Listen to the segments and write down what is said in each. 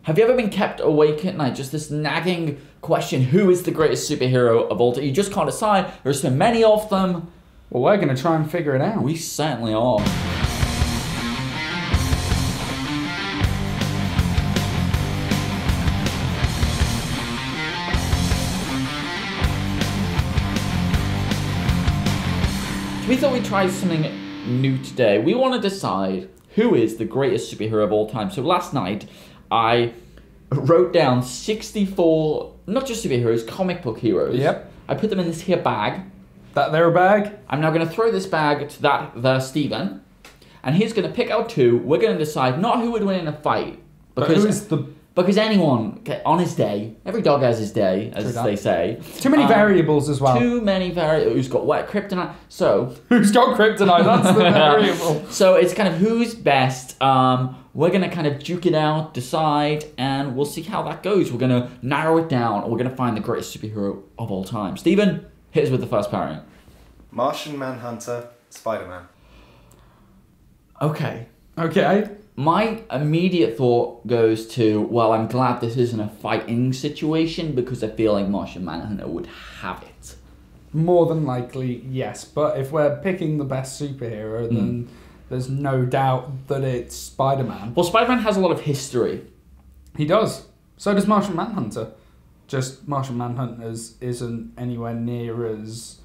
Have you ever been kept awake at night? Just this nagging question, who is the greatest superhero of all time? You just can't decide. There's so many of them. Well, we're going to try and figure it out. We certainly are. We thought we'd try something new today. We want to decide who is the greatest superhero of all time. So last night, I wrote down 64, not just superheroes, comic book heroes. Yep. I put them in this here bag. That there a bag? I'm now going to throw this bag to that there Stephen. And he's going to pick out two. We're going to decide not who would win in a fight. Because anyone, on his day, every dog has his day, as they say. Too many variables as well. Too many variables. Who's got what kryptonite? So who's got kryptonite? That's the variable. So it's kind of who's best. We're going to kind of duke it out, decide, and we'll see how that goes. We're going to narrow it down, and we're going to find the greatest superhero of all time. Stephen, hit us with the first pairing. Martian, Manhunter, SpiderMan. Okay. Okay. My immediate thought goes to, well, I'm glad this isn't a fighting situation because I feel like Martian Manhunter would have it. More than likely, yes. But if we're picking the best superhero, then there's no doubt that it's Spider-Man. Well, Spider-Man has a lot of history. He does. So does Martian Manhunter. Just Martian Manhunter isn't anywhere near as,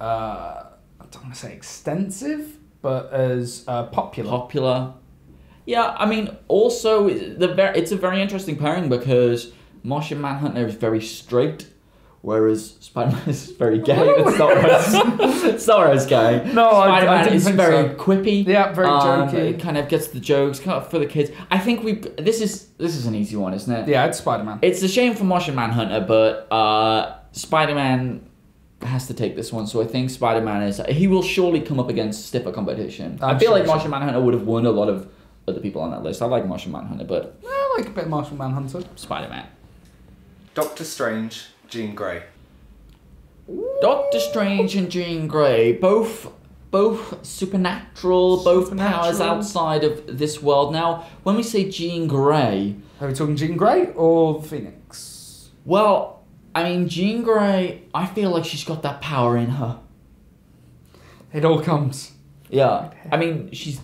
I don't want to say extensive, but as popular. Yeah, I mean, also, it's a very interesting pairing because Martian Manhunter is very straight, whereas Spider-Man is very gay. It's not where it's going. No, Spider-Man is very quippy. Yeah, very jokey. It kind of gets the jokes kind of for the kids. I think this is an easy one, isn't it? Yeah, it's Spider-Man. It's a shame for Martian Manhunter, but Spider-Man has to take this one. So I think Spider-Man he will surely come up against stiffer competition. I feel like Martian Manhunter would have won a lot of other people on that list. I like Martian Manhunter, but I like a bit of Martian Manhunter. Spider-Man. Doctor Strange, Jean Grey. Doctor Strange and Jean Grey, both supernatural, both powers outside of this world. Now, when we say Jean Grey, are we talking Jean Grey or Phoenix? Well, I mean, Jean Grey, I feel like she's got that power in her. It all comes. Yeah, I mean she's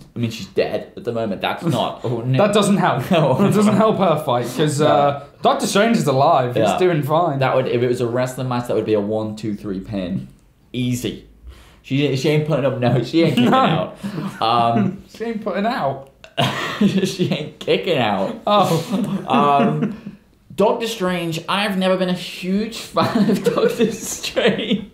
dead at the moment. That's not. That doesn't help. No. That doesn't help her fight because Doctor Strange is alive. He's doing fine. That would, if it was a wrestling match, that would be a 1, 2, 3 pin, easy. She ain't putting up. No, she ain't kicking out. She ain't putting out. She ain't kicking out. Oh. Doctor Strange. I've never been a huge fan of Doctor Strange.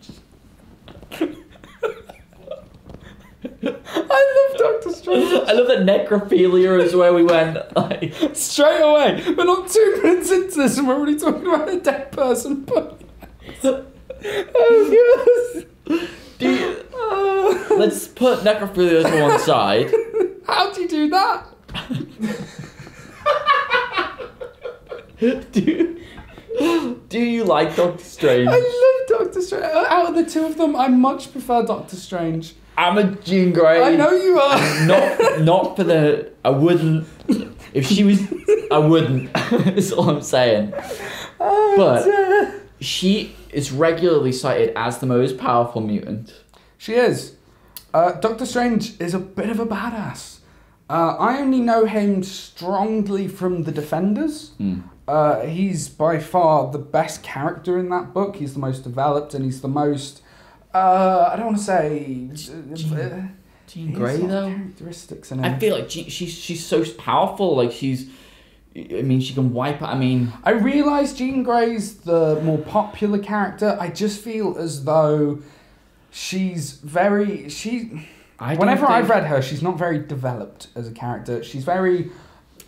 I love Doctor Strange. I love that necrophilia is where we went. Like, straight away. We're not 2 minutes into this and we're already talking about a dead person. Oh, yes. Let's put necrophilia to one side. How do you do that? Do you like Doctor Strange? I love Doctor Strange. Out of the two of them, I much prefer Doctor Strange. I'm a Jean Grey. I know you are. Not for the. I wouldn't. If she was, I wouldn't. That's all I'm saying. But she is regularly cited as the most powerful mutant. She is. Doctor Strange is a bit of a badass. I only know him strongly from The Defenders. He's by far the best character in that book. He's the most developed and he's the most... I don't want to say... Jean Grey, though? Characteristics in him. I feel like she's so powerful. Like, she can wipe... I realise Jean Grey's the more popular character. I just feel as though she's very... Whenever I've read her, she's not very developed as a character. She's very...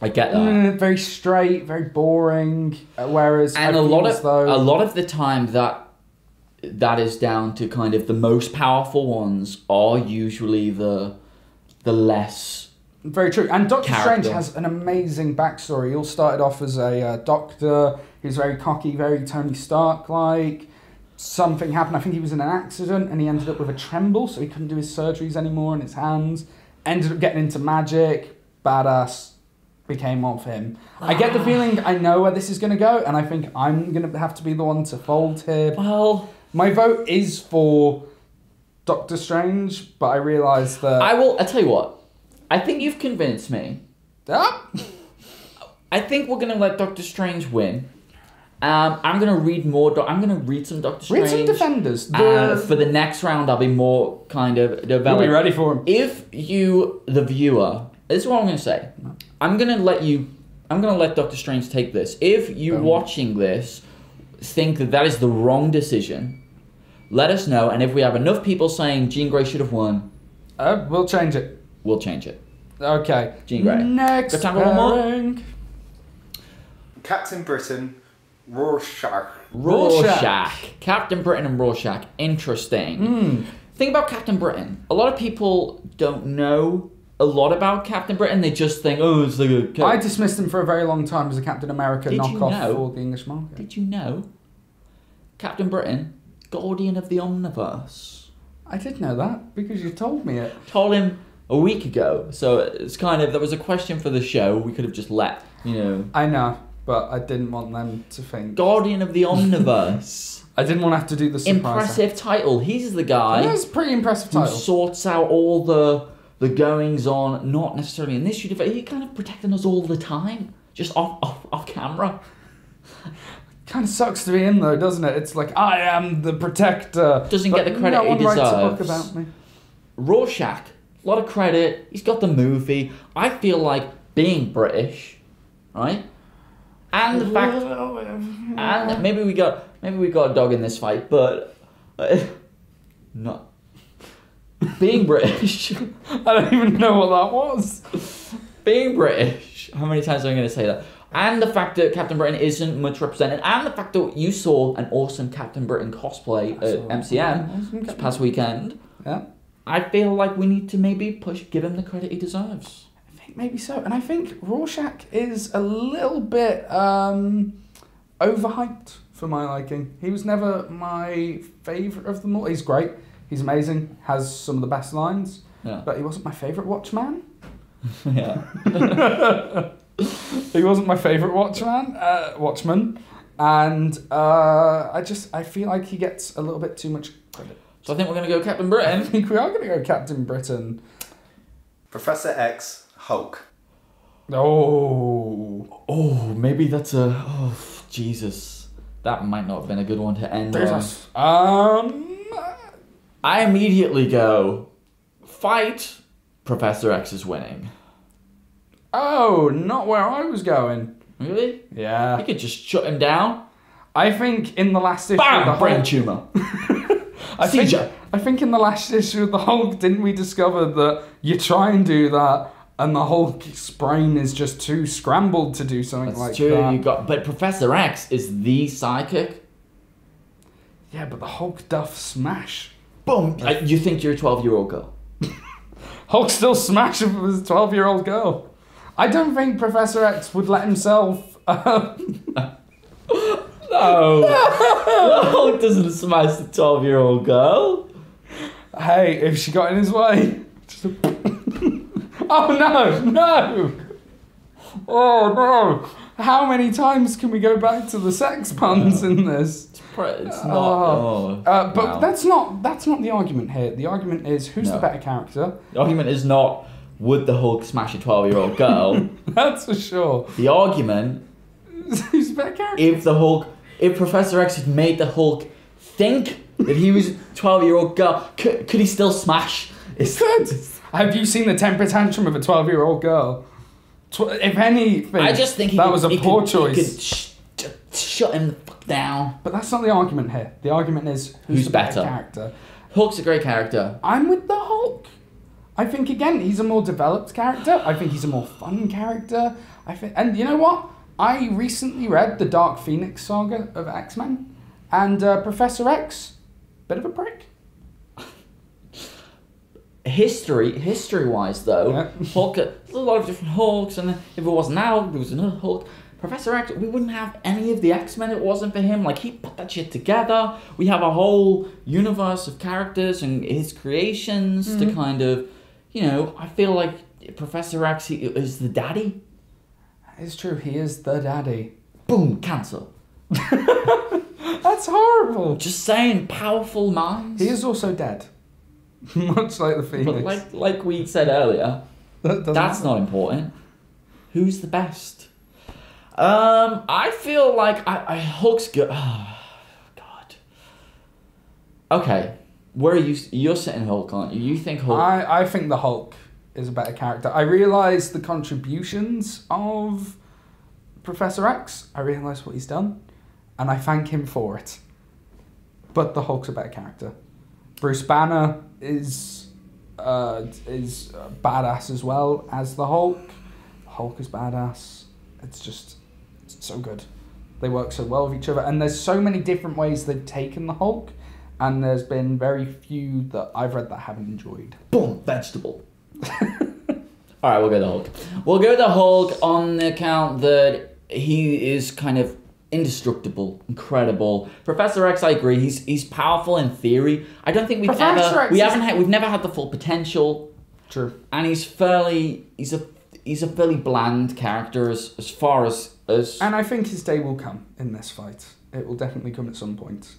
I get that. Very straight, very boring. Whereas a lot of the time that is down to kind of the most powerful ones are usually the less. Very true. And Doctor Strange has an amazing backstory. He all started off as a doctor. He was very cocky, very Tony Stark-like. Something happened. I think he was in an accident and he ended up with a tremble, so he couldn't do his surgeries anymore in his hands. Ended up getting into magic. Badass. became of him. I get the feeling I know where this is going to go, and I think I'm going to have to be the one to fold here. Well, my vote is for Doctor Strange, but I realise that... I'll tell you what. I think you've convinced me. Ah! I think we're going to let Doctor Strange win. I'm going to read more... I'm going to read some Doctor Strange. Read some Defenders. For the next round, I'll be more kind of developed. You'll be ready for him. If you, the viewer... This is what I'm going to say. I'm going to let Doctor Strange take this. If you watching this think that is the wrong decision, let us know. And if we have enough people saying Jean Grey should have won... we'll change it. We'll change it. Okay. Jean Grey. Next Got time for one more? Captain Britain, Rorschach. Captain Britain and Rorschach. Interesting. Thing about Captain Britain. A lot of people don't know a lot about Captain Britain. They just think, oh, it's like a... I dismissed him for a very long time as a Captain America knockoff for the English market. Did you know? Captain Britain, guardian of the omniverse. I did know that because you told me it. Told him a week ago. So it's kind of... There was a question for the show. We could have just let, I know, but I didn't want them to think. Guardian of the omniverse. I didn't want to have to do the surprise. Impressive title. He's the guy... That's a pretty impressive title. Who sorts out all the goings on, not necessarily in this universe. He's kind of protecting us all the time, just off camera. Kind of sucks to be him though, doesn't it? It's like, I am the protector. Doesn't get the credit he deserves. No one writes a book about me. Rorschach, a lot of credit. He's got the movie. I feel like being British, right? And the fact, and maybe we got a dog in this fight, but not. Being British. I don't even know what that was. Being British. How many times am I going to say that? And the fact that Captain Britain isn't much represented. And the fact that you saw an awesome Captain Britain cosplay at MCM this past weekend. Yeah. I feel like we need to maybe give him the credit he deserves. I think maybe so. And I think Rorschach is a little bit overhyped for my liking. He was never my favourite of them all. He's great. He's amazing, has some of the best lines, but he wasn't my favourite Watchman. Yeah. He wasn't my favourite Watchman, and I feel like he gets a little bit too much credit. So I think we're going to go Captain Britain. I think we are going to go Captain Britain. Professor X, Hulk. Oh, maybe that's Jesus. That might not have been a good one to end on. I immediately go, fight, Professor X is winning. Oh, not where I was going. Really? Yeah. You could just shut him down. I think in the last issue of of the brain Hulk... tumour. I think in the last issue of the Hulk, didn't we discover that you try and do that and the Hulk's brain is just too scrambled to do something like that? But Professor X is the psychic. Yeah, but the Hulk doth smash. Boom! You think you're a 12-year-old girl? Hulk still smashes with a 12-year-old girl. I don't think Professor X would let himself... No. Hulk doesn't smash the 12-year-old girl. Hey, if she got in his way... Oh, no! Oh, no! How many times can we go back to the sex puns in this? It's not. But wow. that's not the argument here. The argument is who's the better character. The argument is not would the Hulk smash a 12-year-old girl. That's for sure. The argument who's the better character. If Professor X had made the Hulk think that he was a 12-year-old girl, could he still smash? Have you seen the temper tantrum of a 12-year-old girl? If anything, I just think was a poor choice. He could shut him the fuck down. But that's not the argument here. The argument is who's the better character. Hulk's a great character. I'm with the Hulk. I think again he's a more developed character. I think he's a more fun character. And you know what? I recently read the Dark Phoenix saga of X-Men, and Professor X, bit of a prick. History-wise though, Hulk, there's a lot of different Hulks, and if it wasn't Hulk, there was another Hulk. Professor X, we wouldn't have any of the X-Men if it wasn't for him. Like, he put that shit together. We have a whole universe of characters and his creations to kind of, I feel like Professor X is the daddy. It's true, he is the daddy. Boom, cancel. That's horrible. Just saying, powerful minds. He is also dead. Much like the Phoenix. But like we said earlier, that's not important. Who's the best? I feel like I Hulk's good. Oh, God. Okay, where are you? You're sitting Hulk, aren't you? You think Hulk? I think the Hulk is a better character. I realise the contributions of Professor X. I realise what he's done, and I thank him for it. But the Hulk's a better character. Bruce Banner is badass as well as the Hulk. The Hulk is badass. It's so good. They work so well with each other, and there's so many different ways they've taken the Hulk, and there's been very few that I've read that I haven't enjoyed. Boom, vegetable. All right, we'll go the Hulk. We'll go the Hulk on the account that he is kind of indestructible, incredible. Professor X, I agree. He's powerful in theory. I don't think we've never had the full potential. True. And he's a fairly bland character as far as. And I think his day will come in this fight. It will definitely come at some point.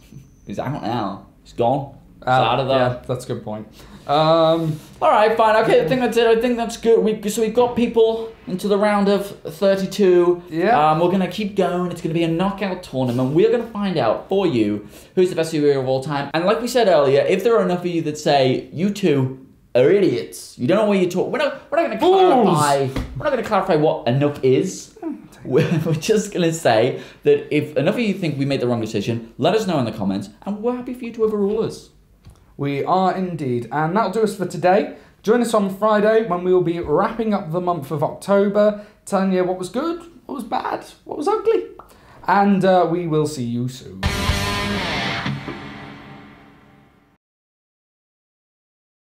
He's out now. He's gone. He's out of there. Yeah, that's a good point. All right, fine. Okay, I think that's it. I think that's good. We've got people into the round of 32. Yeah. We're gonna keep going. It's gonna be a knockout tournament. We're gonna find out for you who's the best superhero of all time. And like we said earlier, if there are enough of you that say you two are idiots, you don't know what you're talking. We're not gonna clarify. We're not gonna clarify what enough is. We're just going to say that if enough of you think we made the wrong decision, let us know in the comments, and we're happy for you to overrule us. We are indeed. And that'll do us for today. Join us on Friday when we will be wrapping up the month of October, telling you what was good, what was bad, what was ugly. And we will see you soon.